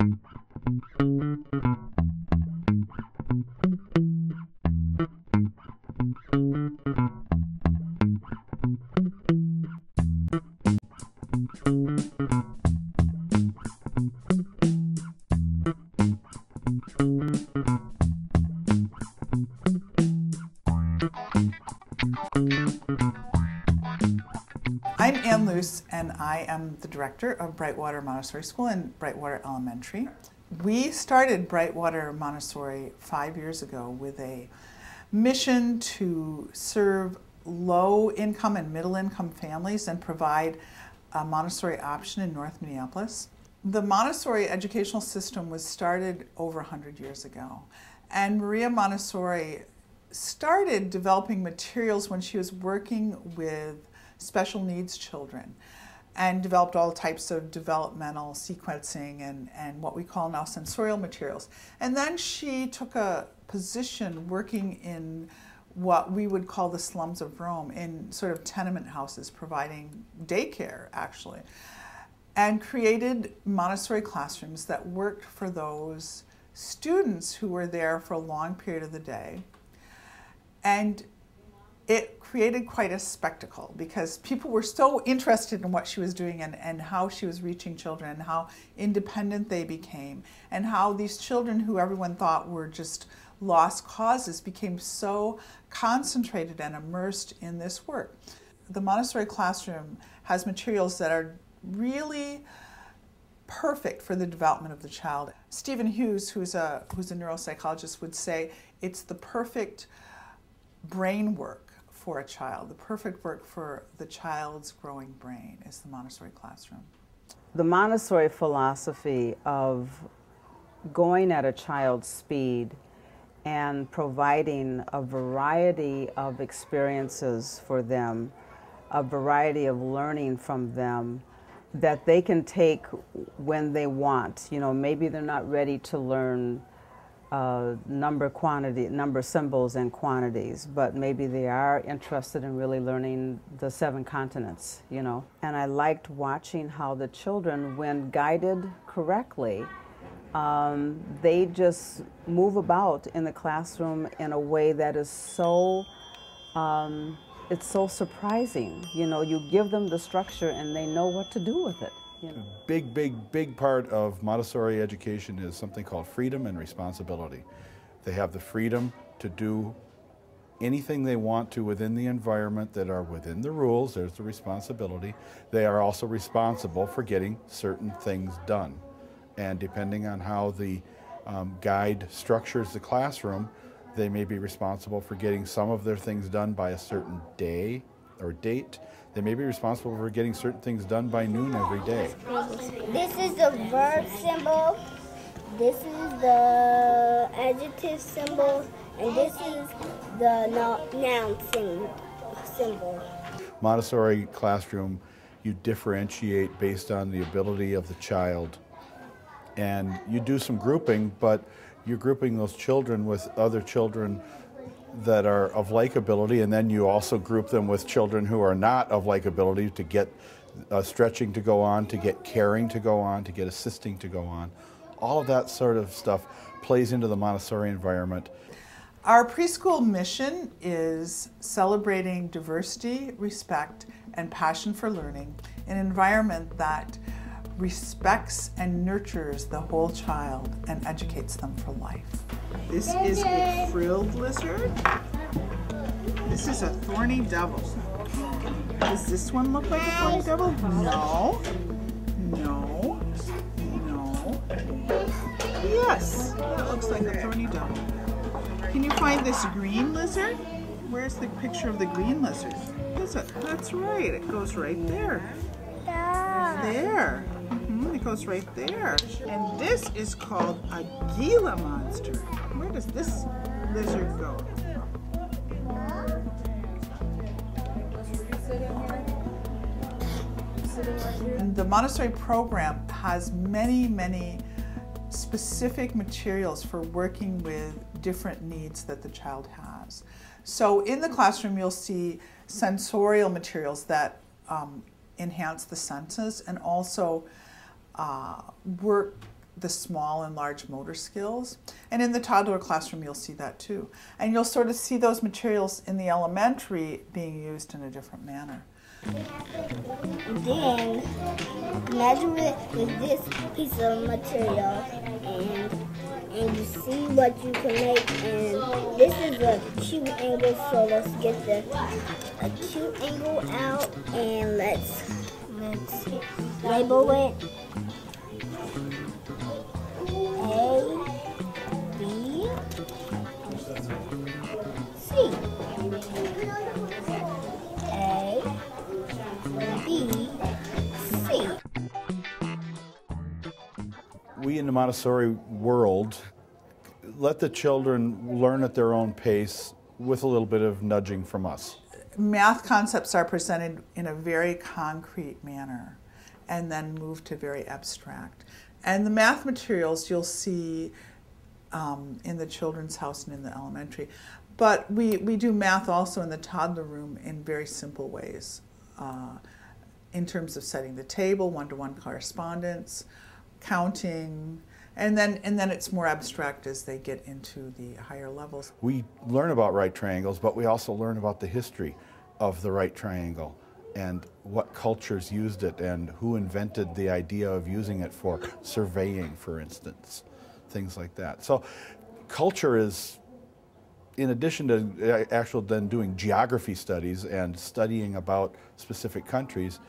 I'm Ann Luce, and I am the director of BrightWater Montessori School and BrightWater Elementary. We started BrightWater Montessori 5 years ago with a mission to serve low-income and middle-income families and provide a Montessori option in North Minneapolis. The Montessori educational system was started over 100 years ago, and Maria Montessori started developing materials when she was working with special needs children and developed all types of developmental sequencing and what we call now sensorial materials. And then she took a position working in what we would call the slums of Rome, in sort of tenement houses, providing daycare actually, and created Montessori classrooms that worked for those students who were there for a long period of the day. And it created quite a spectacle because people were so interested in what she was doing and how she was reaching children and how independent they became and how these children who everyone thought were just lost causes became so concentrated and immersed in this work. The Montessori classroom has materials that are really perfect for the development of the child. Stephen Hughes, who's a neuropsychologist, would say it's the perfect brain work for a child. The perfect work for the child's growing brain is the Montessori classroom. The Montessori philosophy of going at a child's speed and providing a variety of experiences for them, a variety of learning from them that they can take when they want. You know, maybe they're not ready to learn number symbols and quantities, but maybe they are interested in really learning the 7 continents, you know. And I liked watching how the children, when guided correctly, they just move about in the classroom in a way that is so, it's so surprising. You know, you give them the structure and they know what to do with it. You know. Big part of Montessori education is something called freedom and responsibility. They have the freedom to do anything they want to within the environment that are within the rules. There's the responsibility. They are also responsible for getting certain things done. And depending on how the guide structures the classroom, they may be responsible for getting some of their things done by a certain day or date. They may be responsible for getting certain things done by noon every day. This is the verb symbol, this is the adjective symbol, and this is the noun symbol. Montessori classroom, you differentiate based on the ability of the child. And you do some grouping, but you're grouping those children with other children that are of like ability, and then you also group them with children who are not of like ability to get stretching to go on, to get caring to go on, to get assisting to go on. All of that sort of stuff plays into the Montessori environment. Our preschool mission is celebrating diversity, respect, and passion for learning in an environment that respects and nurtures the whole child and educates them for life. This is a frilled lizard. This is a thorny devil. Does this one look like a thorny devil? No. No. No. Yes, that looks like a thorny devil. Can you find this green lizard? Where's the picture of the green lizard? That's right, it goes right there. There. It goes right there. And this is called a Gila monster. Where does this lizard go? And the Montessori program has many specific materials for working with different needs that the child has. So in the classroom you'll see sensorial materials that enhance the senses and also work the small and large motor skills. And in the toddler classroom, you'll see that too. And you'll sort of see those materials in the elementary being used in a different manner. Then measure it with this piece of material, and you see what you can make. And this is a acute angle, so let's get the acute angle out, and let's label it A, B, C. A, B, C. We in the Montessori world let the children learn at their own pace with a little bit of nudging from us. Math concepts are presented in a very concrete manner and then move to very abstract. And the math materials you'll see in the children's house and in the elementary. But we do math also in the toddler room in very simple ways, in terms of setting the table, one-to-one correspondence, counting, and then it's more abstract as they get into the higher levels. We learn about right triangles, but we also learn about the history of the right triangle and what cultures used it and who invented the idea of using it for surveying, for instance, things like that. So culture is, in addition to actual then doing geography studies and studying about specific countries,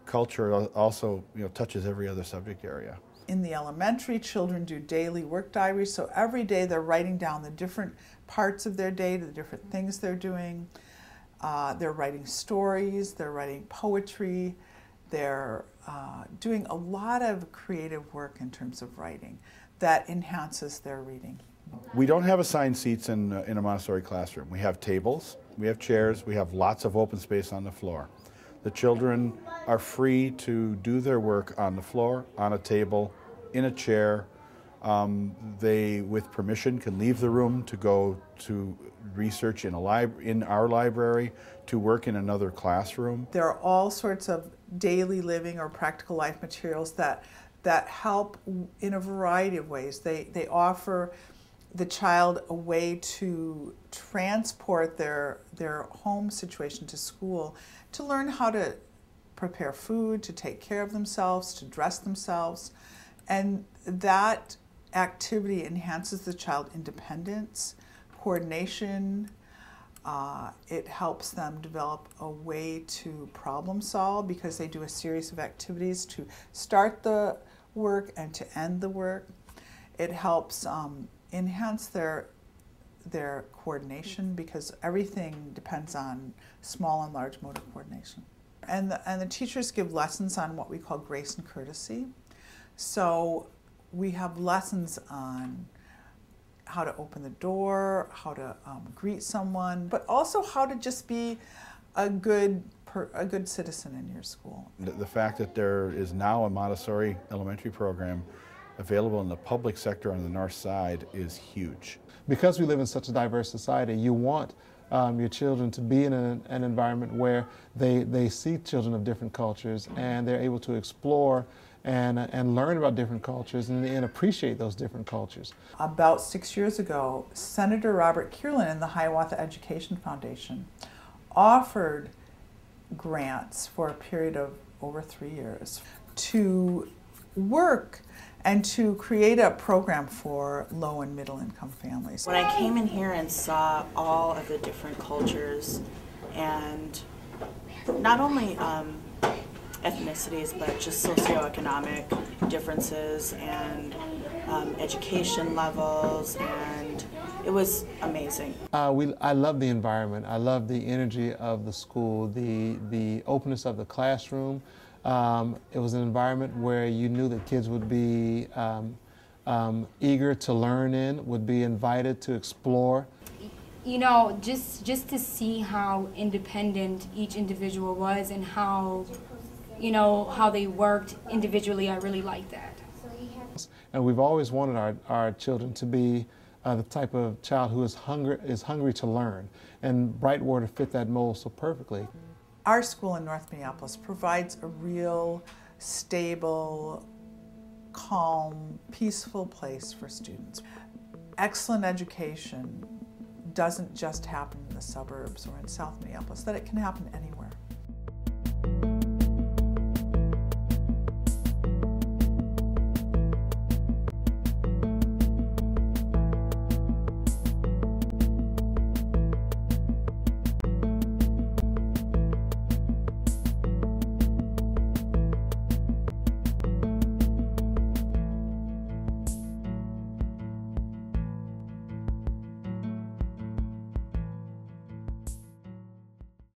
culture also touches every other subject area. In the elementary, children do daily work diaries, so every day they're writing down the different parts of their day, the different things they're doing. They're writing stories, they're writing poetry, they're doing a lot of creative work in terms of writing that enhances their reading. We don't have assigned seats in a Montessori classroom. We have tables, we have chairs, we have lots of open space on the floor. The children are free to do their work on the floor, on a table, in a chair. They, with permission, can leave the room to go to research in our library, to work in another classroom. There are all sorts of daily living or practical life materials that help in a variety of ways. They offer the child a way to transport their home situation to school, to learn how to prepare food, to take care of themselves, to dress themselves. And that activity enhances the child's independence, coordination. It helps them develop a way to problem solve because they do a series of activities to start the work and to end the work. It helps enhance their coordination because everything depends on small and large motor coordination. And the teachers give lessons on what we call grace and courtesy. So we have lessons on how to open the door, how to greet someone, but also how to just be a good citizen in your school. The fact that there is now a Montessori elementary program available in the public sector on the north side is huge. Because we live in such a diverse society, you want your children to be in an environment where they see children of different cultures and they're able to explore and learn about different cultures and appreciate those different cultures. About 6 years ago, Senator Robert Kierlin and the Hiawatha Education Foundation offered grants for a period of over 3 years to work and to create a program for low and middle income families. When I came in here and saw all of the different cultures and not only ethnicities, but just socioeconomic differences and education levels, and it was amazing. I love the environment. I love the energy of the school, the openness of the classroom. It was an environment where you knew that kids would be eager to learn in, would be invited to explore. You know, just to see how independent each individual was and how, you know, how they worked individually, I really liked that. And we've always wanted our children to be the type of child who is hungry to learn. And BrightWater fit that mold so perfectly. Our school in North Minneapolis provides a real, stable, calm, peaceful place for students. Excellent education doesn't just happen in the suburbs or in South Minneapolis, that it can happen anywhere.